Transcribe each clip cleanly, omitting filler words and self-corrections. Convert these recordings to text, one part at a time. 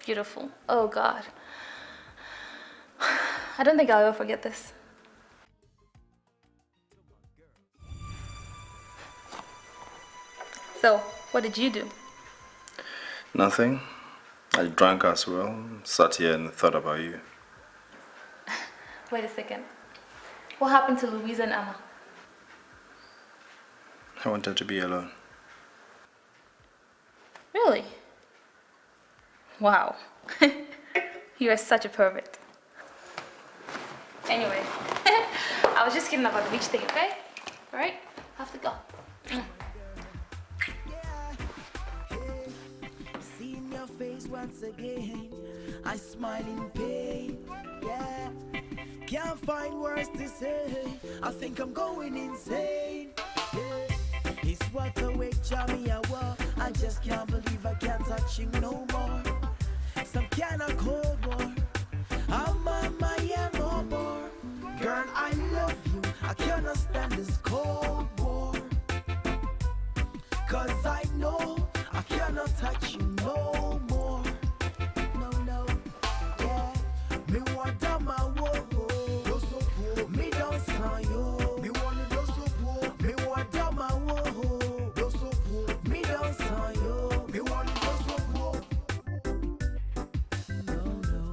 beautiful. Oh God. I don't think I'll ever forget this. So, what did you do? Nothing. I drank as well, sat here and thought about you. Wait a second. What happened to Louisa and Amma? I wanted to be alone. Really? Wow. You are such a pervert. Anyway, I was just kidding about the beach thing, okay? Alright? I have to go. Seeing your face once again, I smile in pain. Yeah, can't find words to say. I think I'm going insane. Yeah. It's what awake Johnny I want. I just can't believe I can't touch him no more. Some kind of cold war. I'm on my no more. Girl, I love you. I cannot stand this cold war. Cause I know I cannot touch you no more. No, no, yeah. Me want down my whoa. Me don't sign you. Me want it so. Me want down my whoa. Me don't sign you. Me want it so. No, no,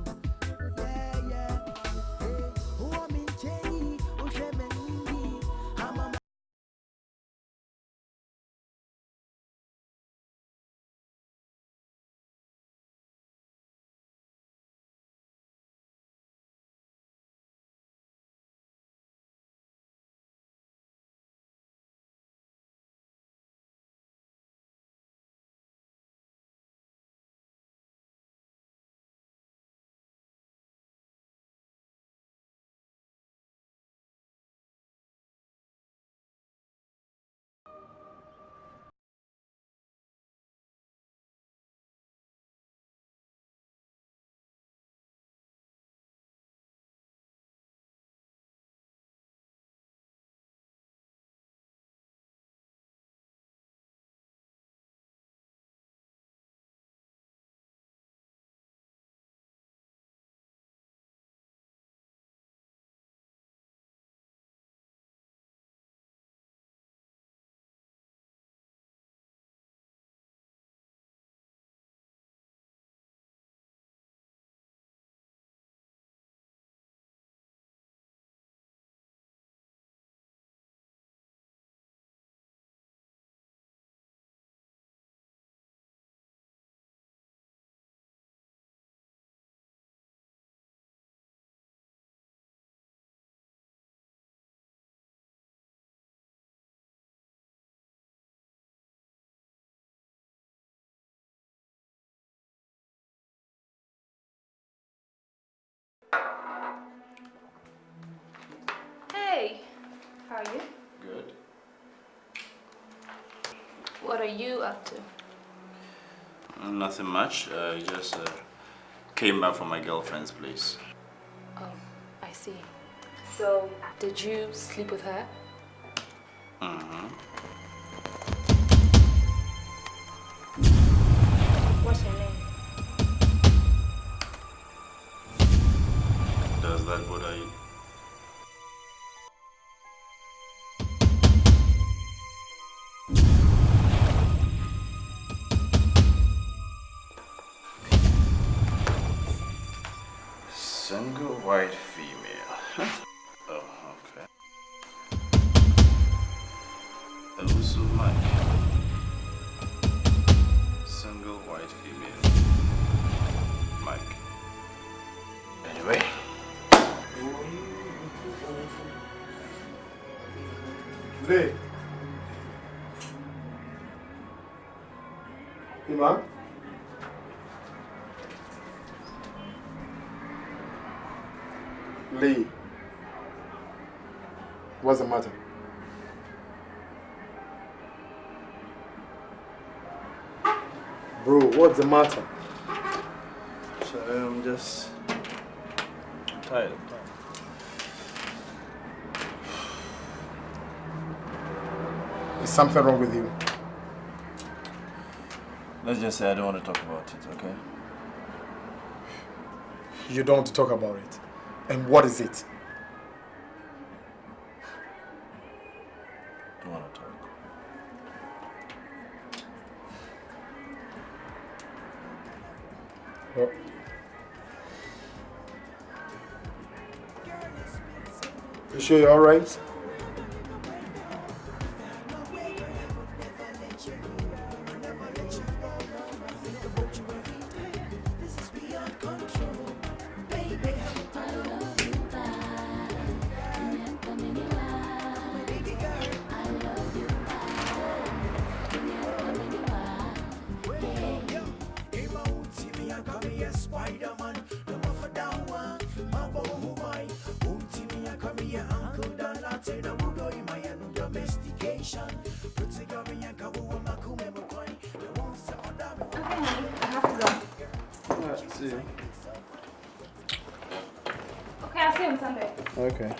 yeah, yeah. Hey, who am in Jenny? Who shame me? I'm a Hey, how are you? Good. What are you up to? Nothing much. I just came back from my girlfriend's place. Oh, I see. So, did you sleep with her? Mm-hmm. What's her name? Does that bother you? Single white female. Oh, okay. Also Mike. Single white female. Mike. Anyway. Lee. Imam? Lee. What's the matter? Bro, what's the matter? Sorry, I'm just tired. Is something wrong with you? Let's just say I don't want to talk about it, okay? You don't want to talk about it. And what is it? Don't want to talk. Well, you sure you're alright? Okay, honey, I have to go. Alright, see you. Okay, I'll see you on Sunday. Okay.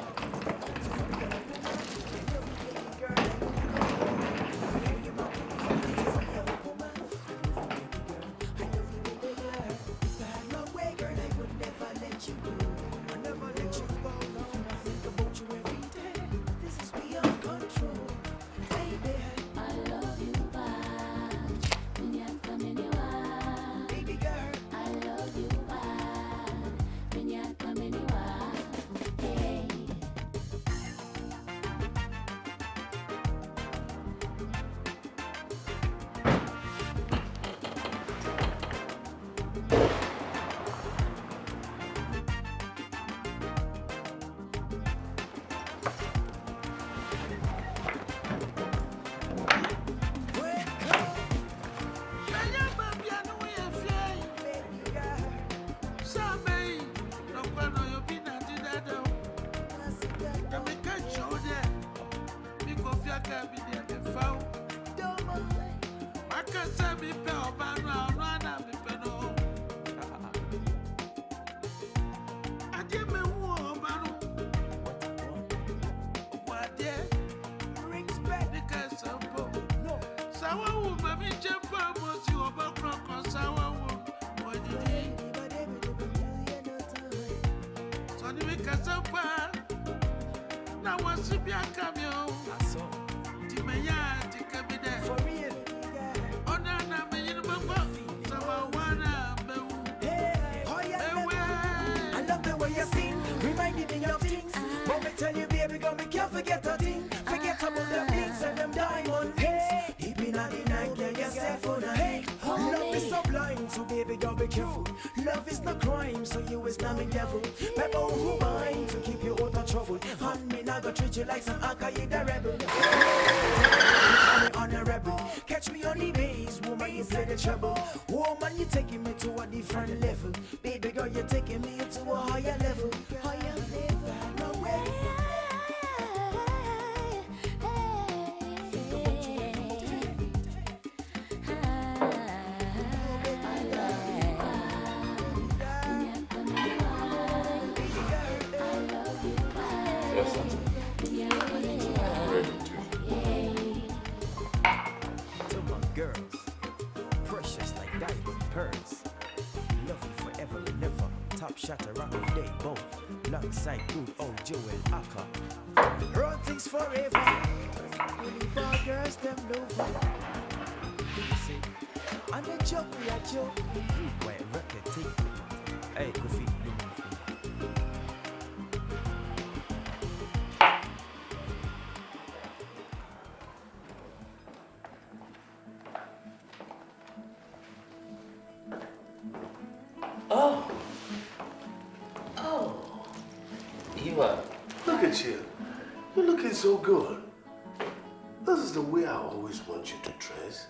Love is not crime, so you is not me devil. People who mind to keep you out of trouble. And me not go treat you like some Akan rebel. Honorable, catch me on the bass, woman you play the treble. Woman you taking me to a different level. Baby girl you taking me to a higher level. Higher level, no way. Shatter rock day both alongside good old Joe and Akan. Run things forever. Only bad girls them love. See, and the joke we are joke. You went record tape. Hey, coffee. Look at you. You're looking so good. This is the way I always want you to dress.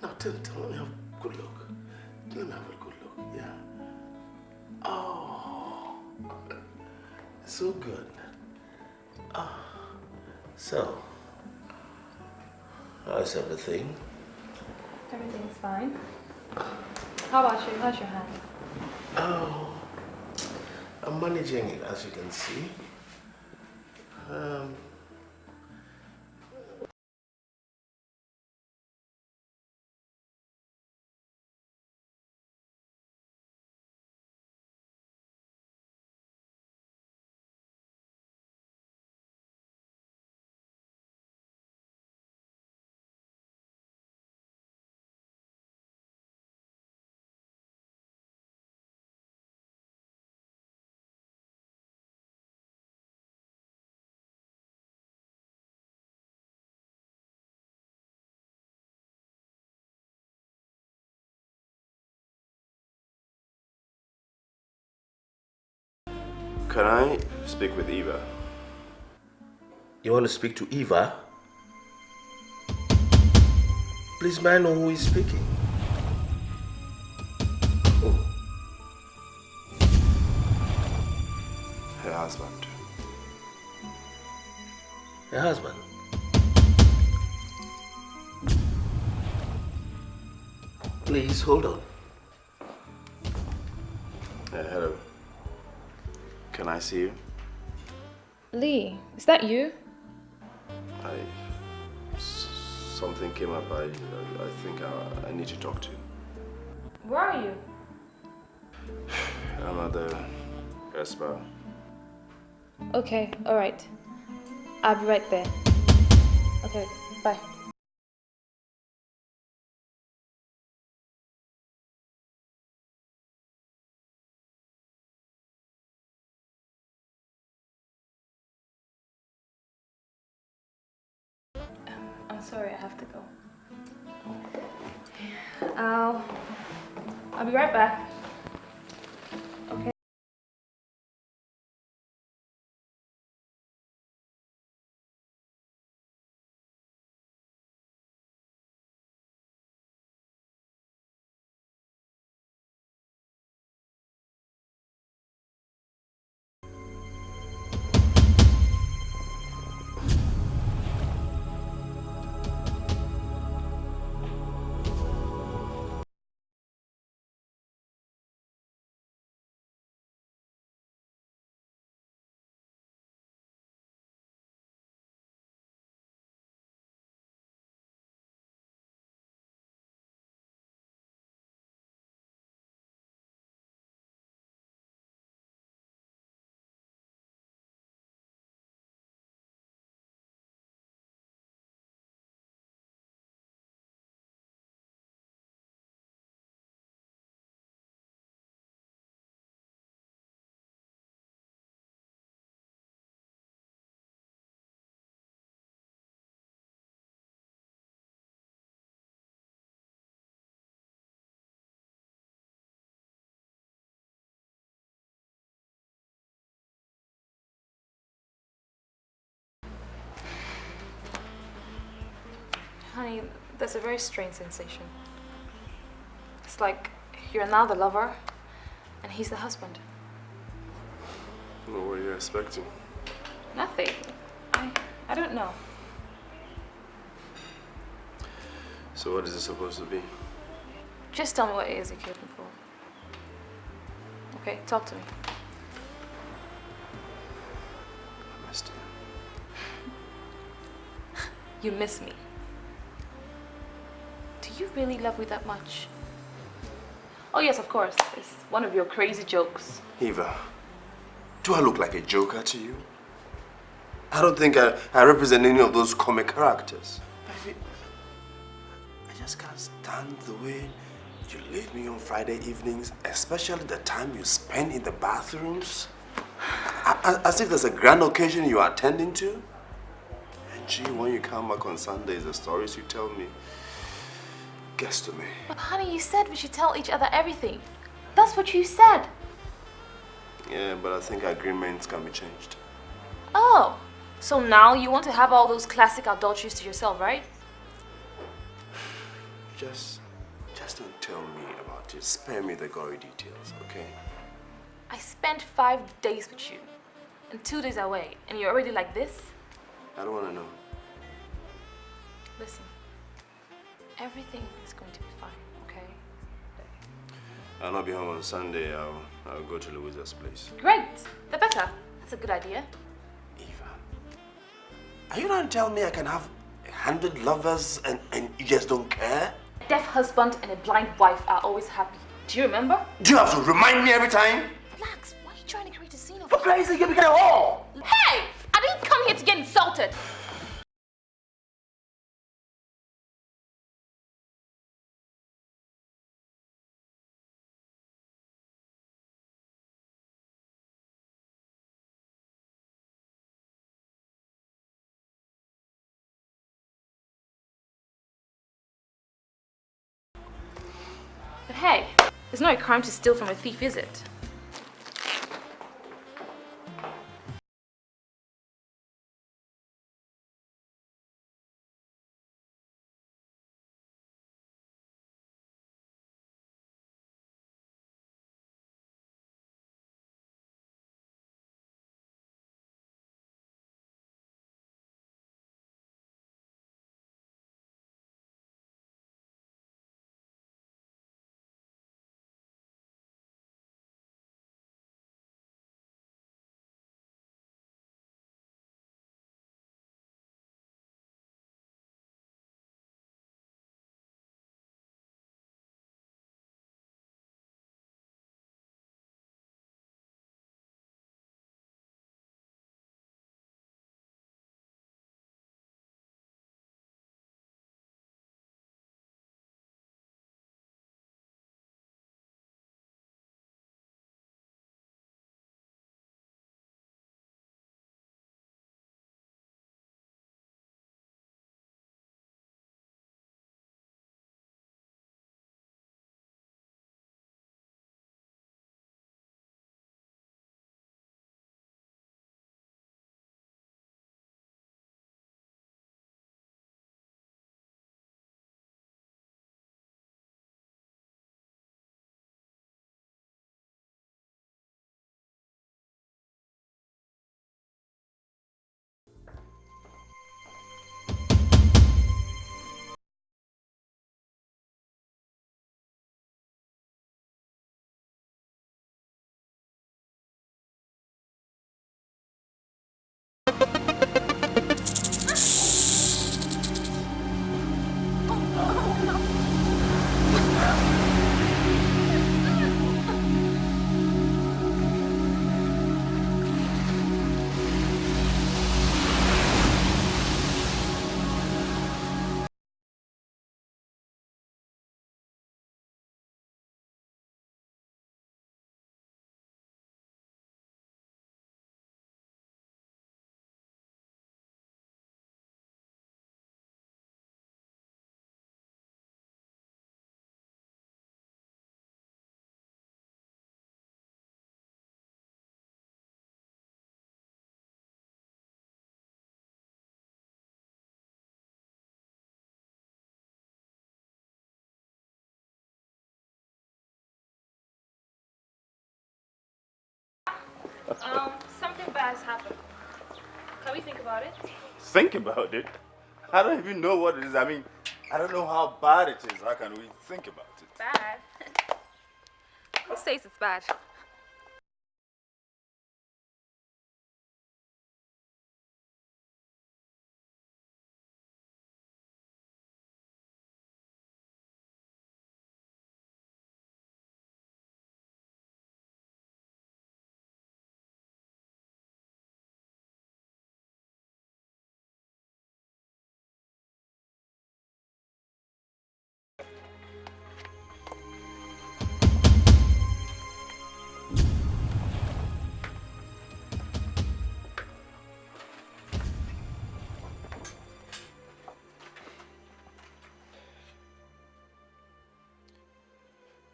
Now tell me have a good look. Let me have a good look, yeah. Oh, so good. So, how's everything? Everything's fine. How about you? How's your hand? Oh, I'm managing it, as you can see. Can I speak with Eva? You want to speak to Eva? Please, may I know who is speaking? Oh. Her husband. Her husband? Please, hold on. Hello. Can I see you? Lee, is that you? Something came up. I think I need to talk to you. Where are you? I'm at the Espa. Okay, alright. I'll be right there. Okay, bye. I'm sorry, I have to go. I'll be right back. Okay. Honey, that's a very strange sensation. It's like you're now the lover and he's the husband. What were you expecting? Nothing. I don't know. So what is it supposed to be? Just tell me what it is you're looking for. Okay, talk to me. I missed you. You miss me. Do you really love me that much? Oh yes, of course. It's one of your crazy jokes. Eva, do I look like a joker to you? I don't think I represent any of those comic characters. I just can't stand the way you leave me on Friday evenings, especially the time you spend in the bathrooms. As if there's a grand occasion you are attending to. And gee, when you come back on Sundays, the stories you tell me gets to me. But honey, you said we should tell each other everything. That's what you said. Yeah, but I think agreements can be changed. Oh, so now you want to have all those classic adulteries to yourself, right? Just don't tell me about it. Spare me the gory details, okay? I spent 5 days with you and 2 days away, and you're already like this? I don't want to know. Listen, everything is going to be fine, okay? I'll not be home on Sunday. I'll go to Louisa's place. Great, the better. That's a good idea. Eva, are you trying to tell me I can have 100 lovers and you just don't care? A deaf husband and a blind wife are always happy. Do you remember? Do you have to remind me every time? Relax, why are you trying to create a scene of For Christ's sake, you're becoming a whore! Hey! I didn't come here to get insulted! But hey, it's not a crime to steal from a thief, is it? Something bad has happened. Can we think about it? Think about it? I don't even know what it is. I mean, I don't know how bad it is. How can we think about it? Bad? Who says it's bad?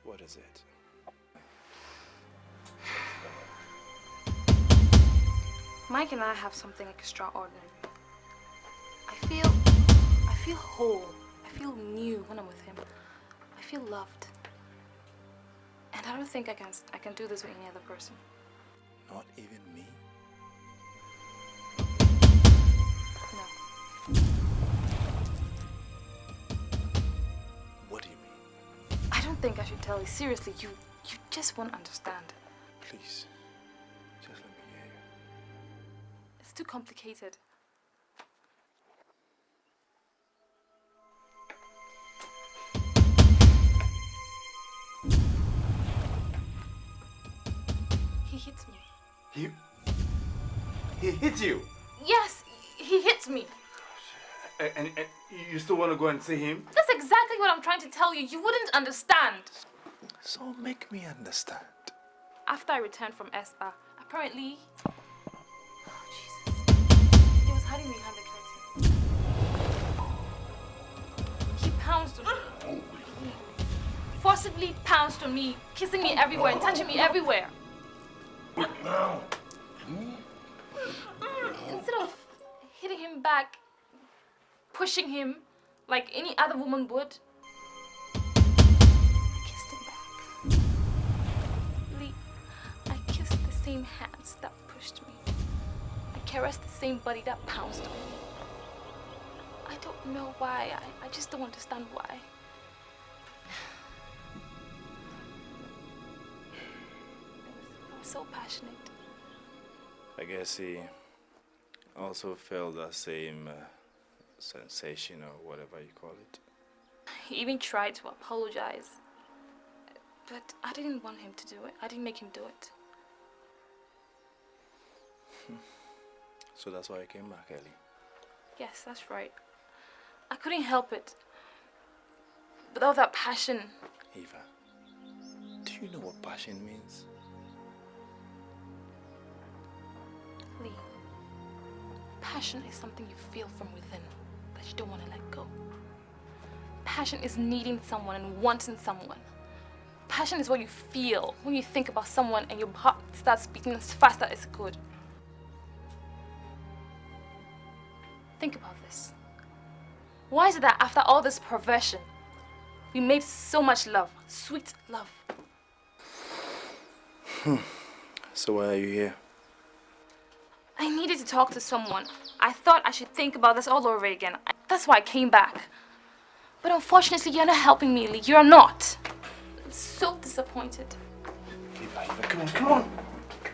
What is it? Mike and I have something extraordinary. I feel whole. I feel new when I'm with him. I feel loved. And I don't think I can do this with any other person. Not even me? No. What do you mean? I don't think I should tell you. Seriously, you just won't understand. Please, just let me hear you. It's too complicated. He hits me. He hit you? Yes, he hits me. And you still want to go and see him? That's exactly what I'm trying to tell you. You wouldn't understand. So make me understand. After I returned from ESPA, apparently... Oh, Jesus. He was hiding behind the curtain. He pounced on me. He forcibly pounced on me, kissing me everywhere and touching me everywhere. Instead of hitting him back, pushing him like any other woman would, I kissed him back. Lee, I kissed the same hands that pushed me. I caressed the same body that pounced on me. I don't know why. I just don't understand why. I was so passionate. I guess he also felt that same sensation or whatever you call it. He even tried to apologize. But I didn't want him to do it. I didn't make him do it. So that's why I came back early. Yes, that's right. I couldn't help it. Without that passion. Eva, do you know what passion means? Lee, passion is something you feel from within that you don't want to let go. Passion is needing someone and wanting someone. Passion is what you feel when you think about someone and your heart starts beating as fast as it could. Think about this. Why is it that after all this perversion, we made so much love, sweet love? So why are you here? I needed to talk to someone. I thought I should think about this all over again. That's why I came back. But unfortunately, you're not helping me, Lee. You're not. I'm so disappointed. Eva, come on.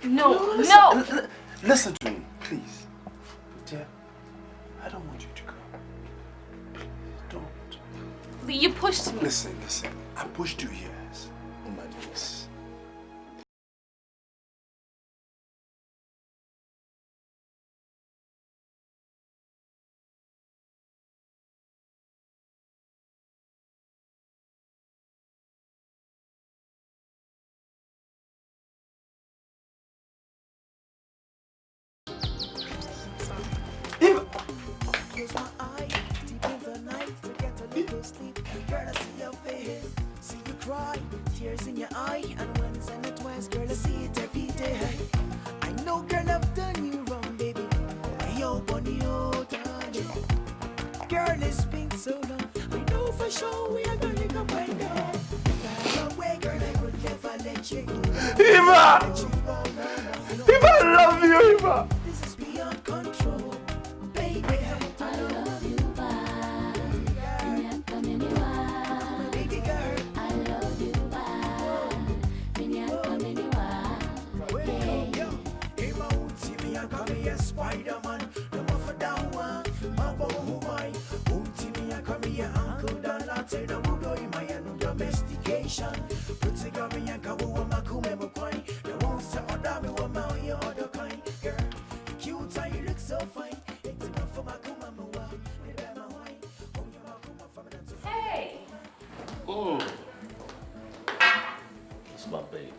No, listen, no! Listen to me, please. Dear, I don't want you to go. Please, don't. Lee, you pushed me. Listen. I pushed you here on my knees. Close my eyes, deep in the night to get a little sleep. Girl, I see your face, see you cry, tears in your eye, and once and twice, girl, I see it every day. I know, girl, I've done you wrong, baby. Yo, bunny, oh, darling. Girl, it's been so long. I know for sure we are gonna come right now. If I had your way, girl, I would never let you go. Eva! Let you go, no. Eva, you, Eva. This is beyond control, baby. I love you, bye. Baby girl. I love you, bye. Spider-Man, the muffin down one, Mabo Humai, Umtimi, I come here, Uncle Dan Latte, the Mudo in my domestication. Put together and Kawu Makume Mukwai, the ones that order me were my other kind. Girl, cute, you look so fine. It's enough for Makuma Mua, Hey! It's my babe.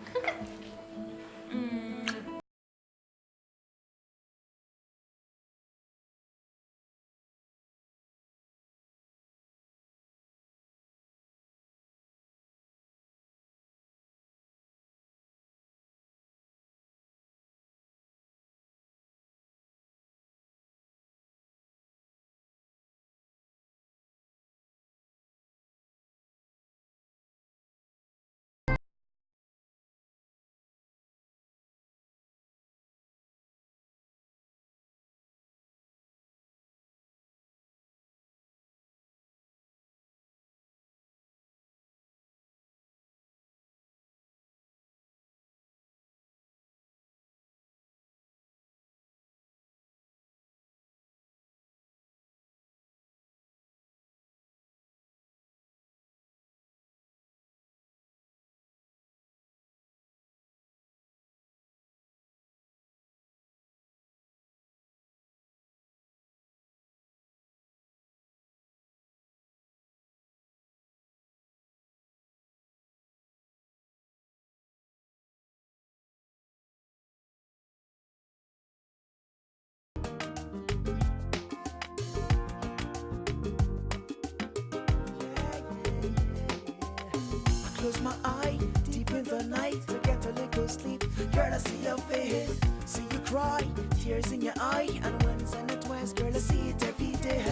Close my eye, deep in the night to get a little sleep. Girl, I see your face, see you cry, tears in your eye, and once and twice, girl, I see it every day.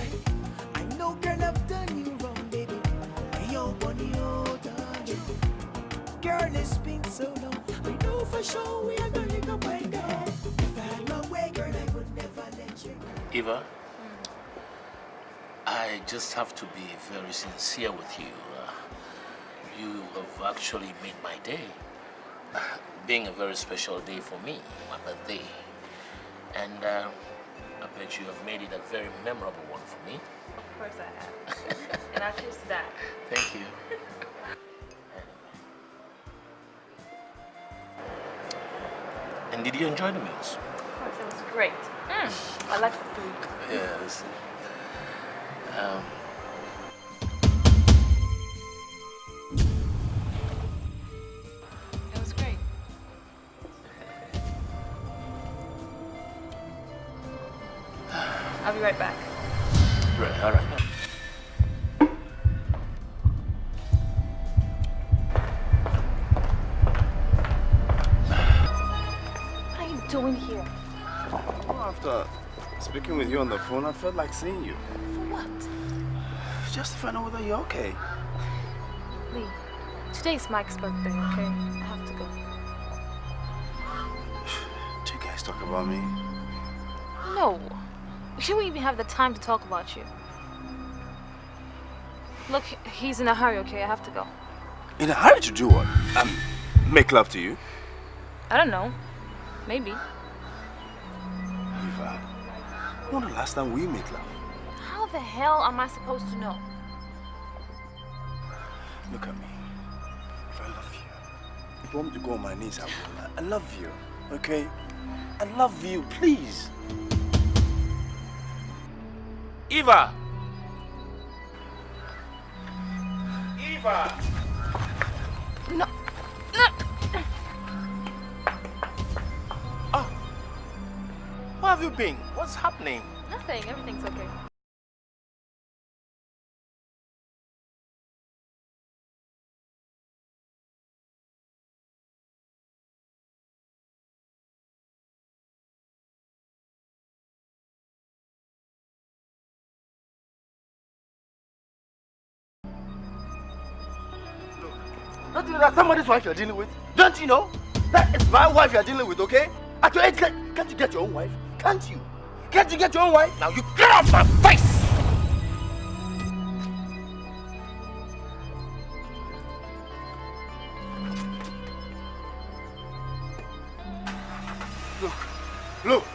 I know, girl, I've done you wrong, baby. Hey, yo, bunny, oh, darling. Girl, it's been so long. I know for sure we are gonna go one day. If I had my way, girl, I would never let you go. Eva, I just have to be very sincere with you. You have actually made my day. Being a very special day for me, my birthday. And I bet you have made it a very memorable one for me. Of course I have. And I'll cheers to that. Thank you. And did you enjoy the meals? Of course, it was great. I like the food. Yes. It was great. I'll be right back. Right, all right. What are you doing here? Well, after speaking with you on the phone, I felt like seeing you. For what? Just to find out whether you're okay. Lee, today's Mike's birthday, okay? I have to go. Do you guys talk about me? No. We shouldn't even have the time to talk about you. Look, he's in a hurry, okay? I have to go. In a hurry to do what? Make love to you? I don't know. Maybe. Eva, when the last time we made love? How the hell am I supposed to know? Look at me. If I love you, if you want me to go on my knees, I will. I love you, okay? I love you, please. Eva! Eva! No. No. Oh. Where have you been? What's happening? Nothing. Everything's okay. Don't you know that somebody's wife you're dealing with? Don't you know? That is my wife you're dealing with, okay? At your age, can't you get your own wife? Can't you? Can't you get your own wife? Now you get off my face! Look.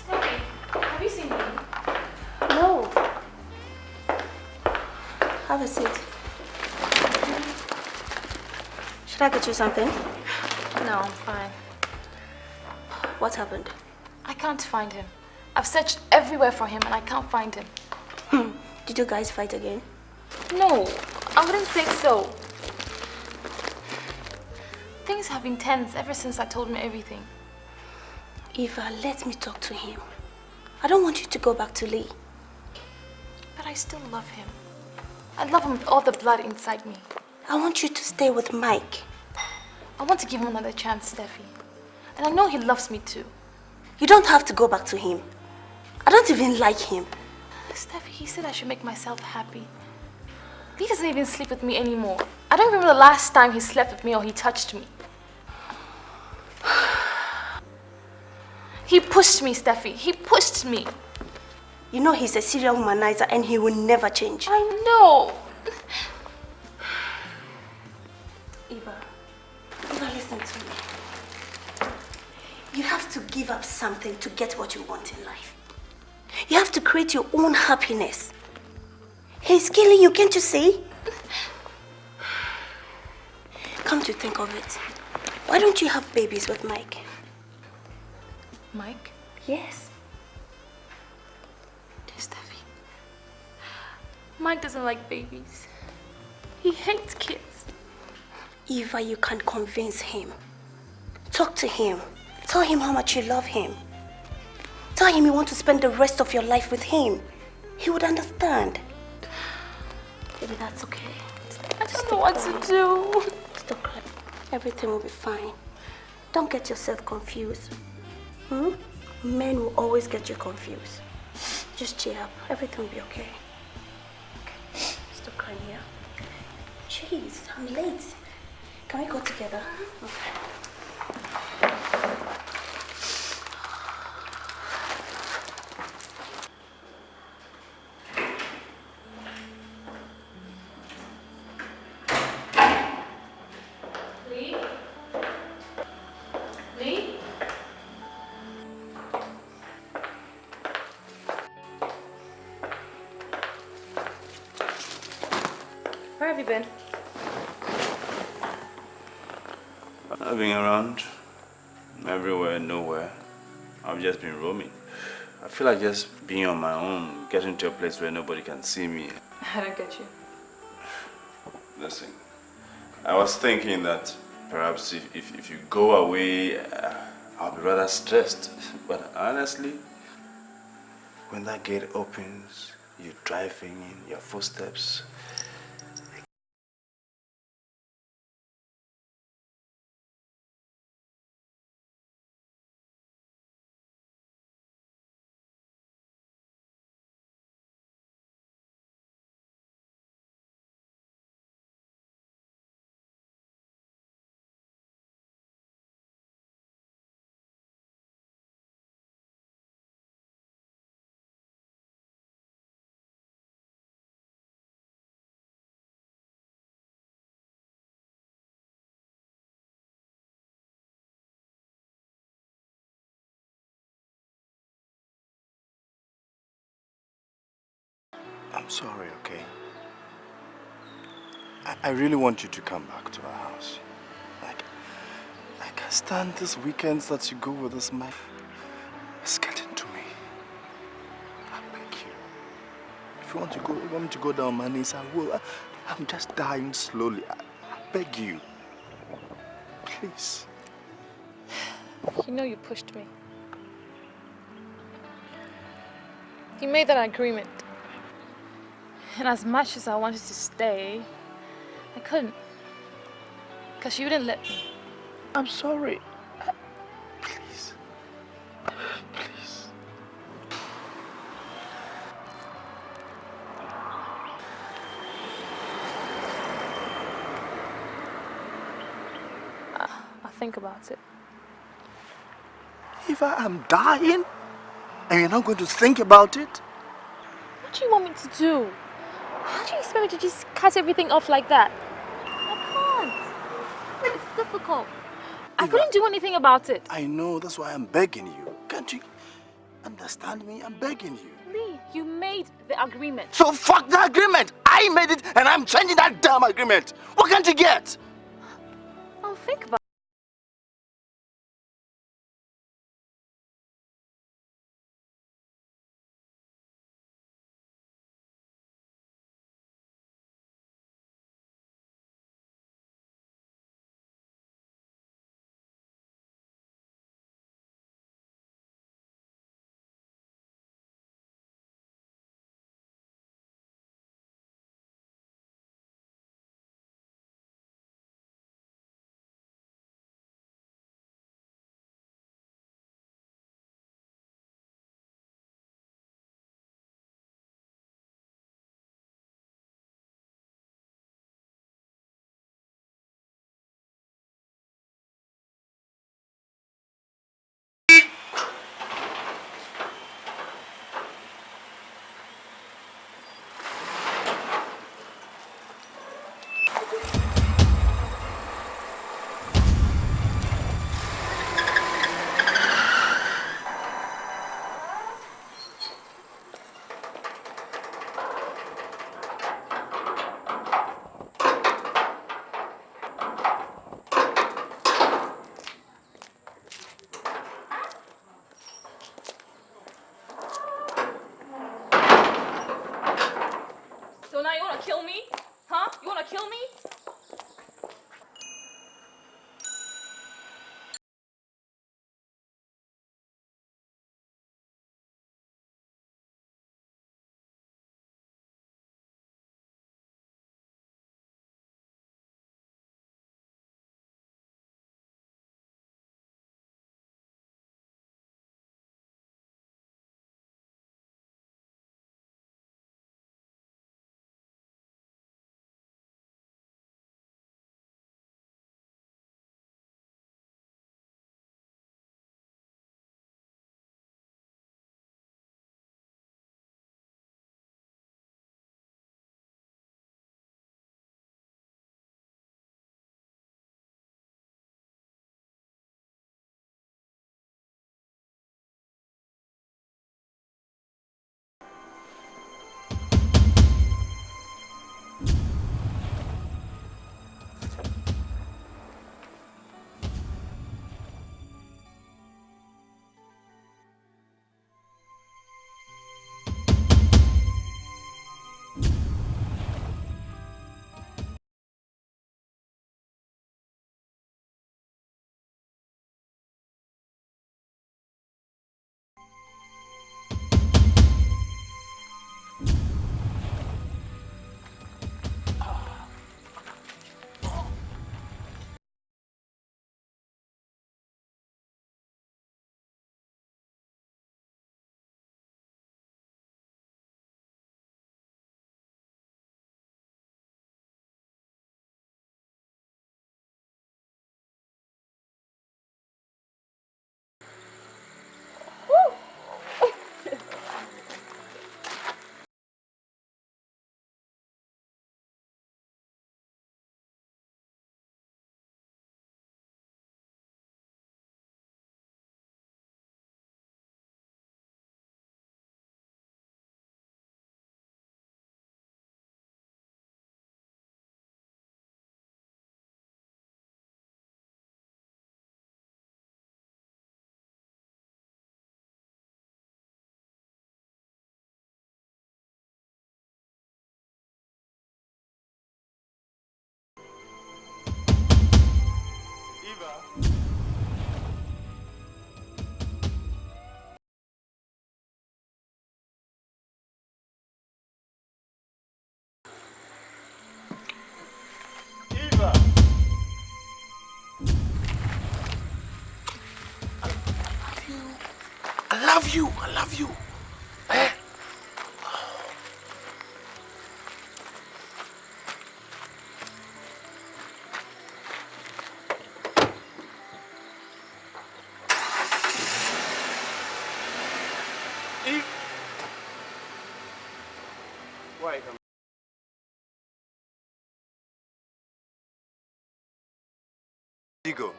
Come back. Have you seen me? No. Have a seat. Should I get you something? No, I'm fine. What happened? I can't find him. I've searched everywhere for him and I can't find him. Did you guys fight again? No, I wouldn't say so. Things have been tense ever since I told him everything. Eva, let me talk to him. I don't want you to go back to Lee. But I still love him. I love him with all the blood inside me. I want you to stay with Mike. I want to give him another chance, Steffi. And I know he loves me too. You don't have to go back to him. I don't even like him. Steffi, he said I should make myself happy. He doesn't even sleep with me anymore. I don't remember the last time he slept with me or he touched me. He pushed me, Steffi. He pushed me. You know he's a serial womanizer and he will never change. I know. Eva, listen to me. You have to give up something to get what you want in life. You have to create your own happiness. He's killing you, can't you see? Come to think of it, why don't you have babies with Mike? Mike? Yes. Steffi. Mike doesn't like babies. He hates kids. Eva, you can convince him. Talk to him. Tell him how much you love him. Tell him you want to spend the rest of your life with him. He would understand. Maybe that's okay. I don't know what to do. Stop crying. Everything will be fine. Don't get yourself confused. Men will always get you confused. Just cheer up. Everything will be okay. Stop crying here. Jeez, I'm late. Can we go together? Okay. Lee? Lee? Where have you been? I've been around, everywhere, nowhere. I've just been roaming. I feel like just being on my own, getting to a place where nobody can see me. I don't get you. Listen, I was thinking that perhaps if you go away, I'll be rather stressed. But honestly, when that gate opens, you're driving in, your footsteps. I'm sorry, okay? I really want you to come back to our house. I can't stand these weekends that you go with this man. It's getting to me. I beg you. If you want me to go down on my knees, I will. I'm just dying slowly. I beg you. Please. You know you pushed me. You made that agreement. And as much as I wanted to stay, I couldn't. Because you didn't let me. I'm sorry. Please. Please. I'll think about it. Eva, I'm dying, and you're not going to think about it? What do you want me to do? How do you expect me to just cut everything off like that? I can't. It's difficult. I couldn't do anything about it. I know, that's why I'm begging you. Can't you understand me? I'm begging you. Lee, you made the agreement. So fuck the agreement! I made it and I'm changing that damn agreement! What can't you get? I'll think about it. kill me? Huh? You wanna kill me? I love you. I love you. Eh? Why? Ego.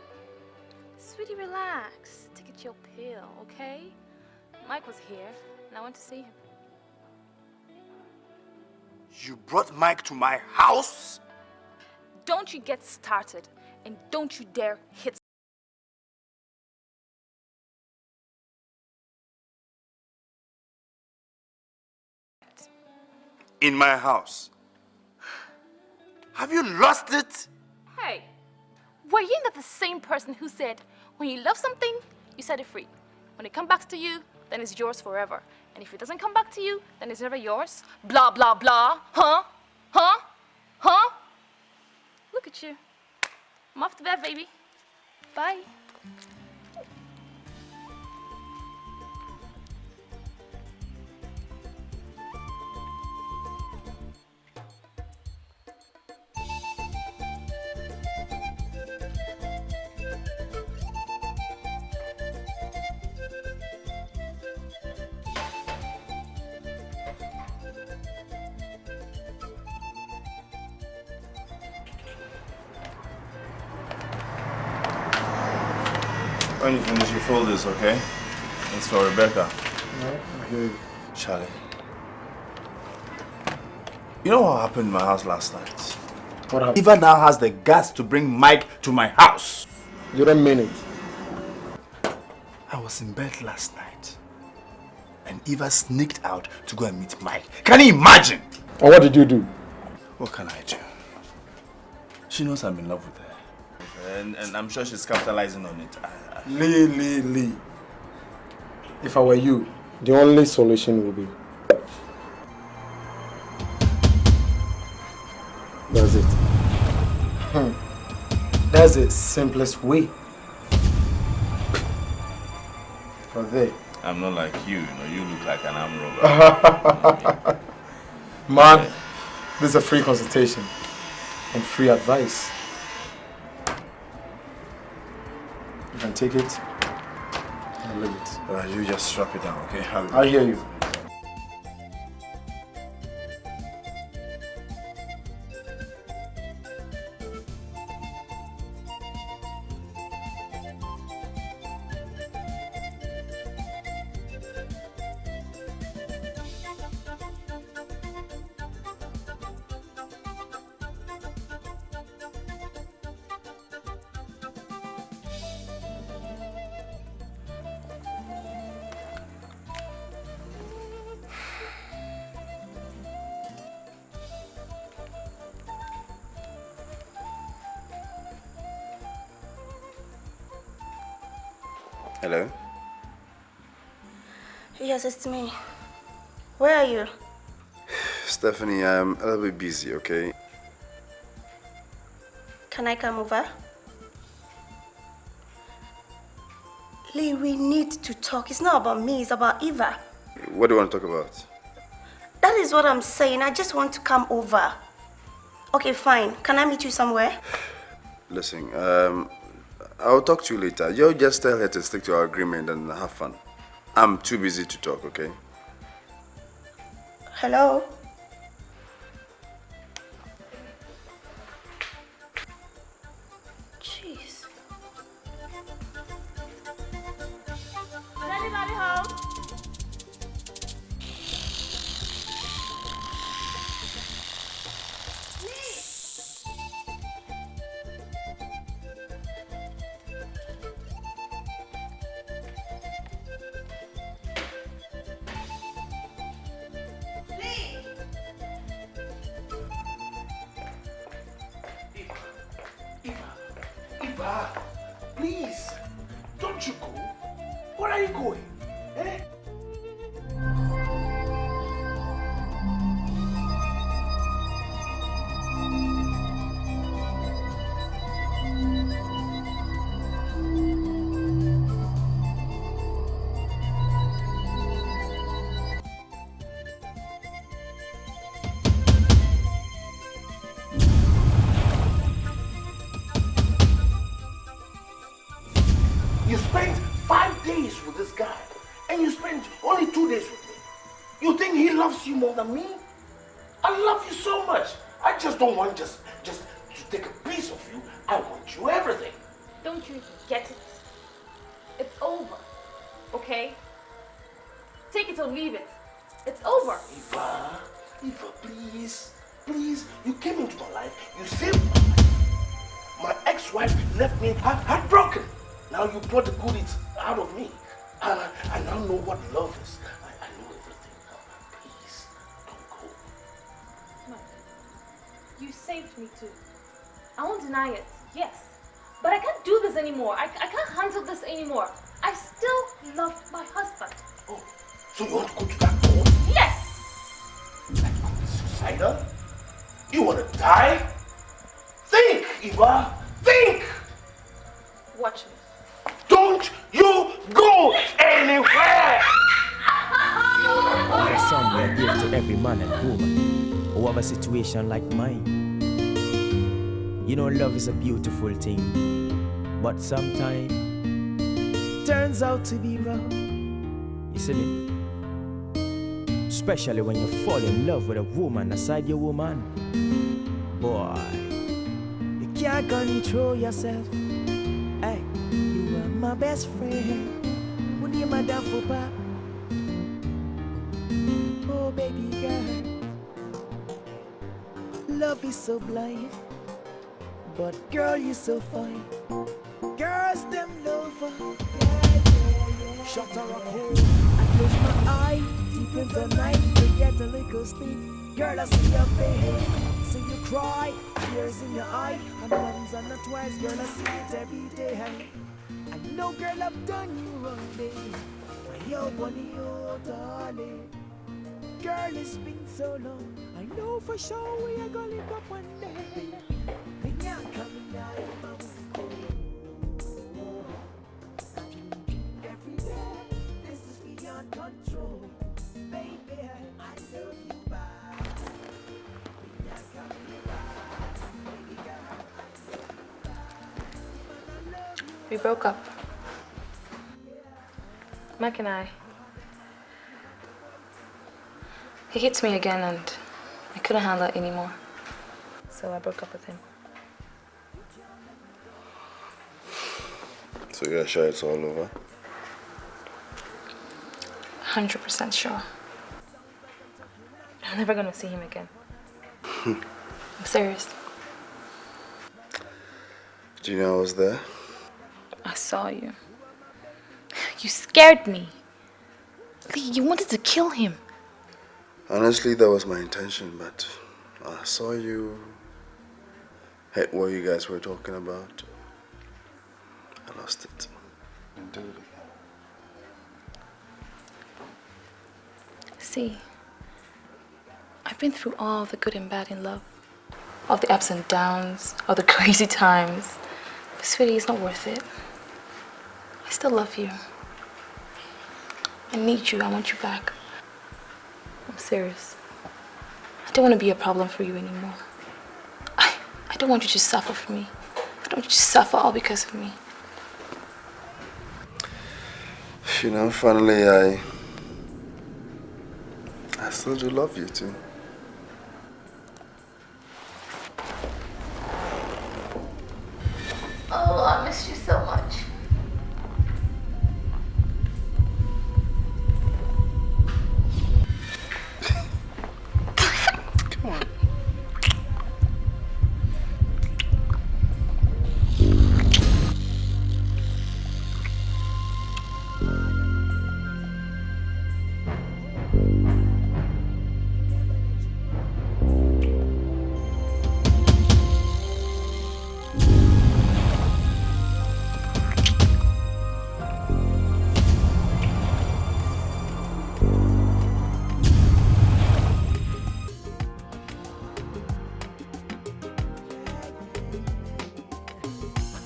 Sweetie, relax. Take a chill pill, okay? Mike was here, and I went to see him. You brought Mike to my house? Don't you get started, and don't you dare hit. In my house. Have you lost it? Hey, were you not the same person who said, when you love something, you set it free? When it comes back to you, then it's yours forever. And if it doesn't come back to you, then it's never yours. Blah, blah, blah. Huh? Huh? Huh? Look at you. I'm off to bed, baby. Bye. When you finish, you fold this, okay? It's for Rebecca. No, I hear you. Charlie. You know what happened in my house last night? What happened? Eva now has the guts to bring Mike to my house. You don't mean it. I was in bed last night. And Eva sneaked out to go and meet Mike. Can you imagine? And what did you do? What can I do? She knows I'm in love with her. And I'm sure she's capitalizing on it. Lee. If I were you, the only solution would be... That's it. That's the simplest way. For there. I'm not like you, you look like an arm robber. Man, this is a free consultation and free advice. You can take it and leave it. You just strap it down, okay? I hear you. Hello? Yes, it's me. Where are you? Stephanie, I'm a little bit busy, okay? Can I come over? Lee, we need to talk. It's not about me, it's about Eva. What do you want to talk about? That is what I'm saying. I just want to come over. Okay, fine. Can I meet you somewhere? Listen, I'll talk to you later. You just tell her to stick to our agreement and have fun. I'm too busy to talk, okay? Hello? Jeez. Is anybody home? Eva, please, don't you go. Where are you going? Eh? You spent 5 days with this guy, and you spent only 2 days with me. You think he loves you more than me? I love you so much. I just don't want just to take a piece of you. I want you everything. Don't you get it? It's over, okay? Take it or leave it. It's over. Eva, please, you came into my life, you saved my life. My ex-wife left me heartbroken. Now you brought the goodies out of me. I now know what love is. I know everything now. Please, don't go. No. You saved me too. I won't deny it, yes. But I can't do this anymore. I can't handle this anymore. I still love my husband. Oh, so you want to go to that court? Yes! Like you could be suicidal? You want to die? Think, Eva! Think! Watch me. Don't you go anywhere! The son we give to every man and woman who have a situation like mine. You know, love is a beautiful thing, but sometimes turns out to be wrong. You see me? Especially when you fall in love with a woman aside your woman. Boy, you can't control yourself. Hey, you are my best friend. When you're my downfall, oh baby girl, love is so blind, but girl you so fine. Girls them love her. Shut her up home. I close my eye deep in the night to get a little sleep. Girl I see your face. So you cry, tears in your eye, and once and not twice, girl, I see it every day. I know, girl, I've done you wrong, baby. But yo, bunny, yo, darling. Girl, it's been so long. I know for sure we are gonna link up one day. When you're coming down, my every day, this is beyond control. Baby, I love you back. When you're coming back, baby girl, I love you. We broke up. Mike and I. He hits me again and I couldn't handle it anymore. So I broke up with him. So you're sure it's all over? 100% sure. I'm never gonna see him again. I'm serious. Do you know I was there? I saw you. You scared me. Lee, you wanted to kill him. Honestly, that was my intention, but I saw you hit what you guys were talking about. I lost it. And do it again. See, I've been through all the good and bad in love. All the ups and downs, all the crazy times. But sweetie, it's not worth it. I still love you. I need you. I want you back. I'm serious. I don't want to be a problem for you anymore. I don't want you to suffer for me. I don't want you to suffer all because of me. You know, finally, I still do love you too. Oh, I missed you so much. Come on.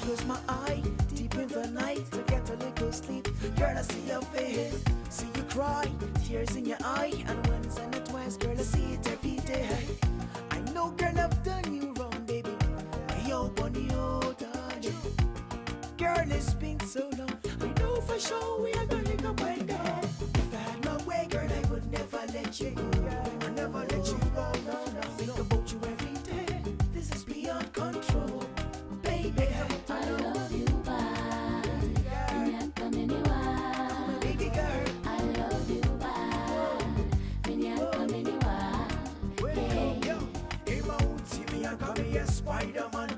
Close my eye, deep in the night to get a little sleep. Girl, I see your face, see you cry, tears in your eye, and once and not twice, girl, I see it every day. I know, girl, I've done you wrong, baby. Yo, bunny, oh, darling. Girl, it's been so long. I know for sure we are gonna link up one day. If I had my way, girl, I would never let you go. I never let you go. No, no. I think about you every day. This is beyond control, baby. I love you bad. Miaka miniwa. Baby girl. I love you bad. Miaka miniwa. Yo, if I would see me, I call me a Spider-Man.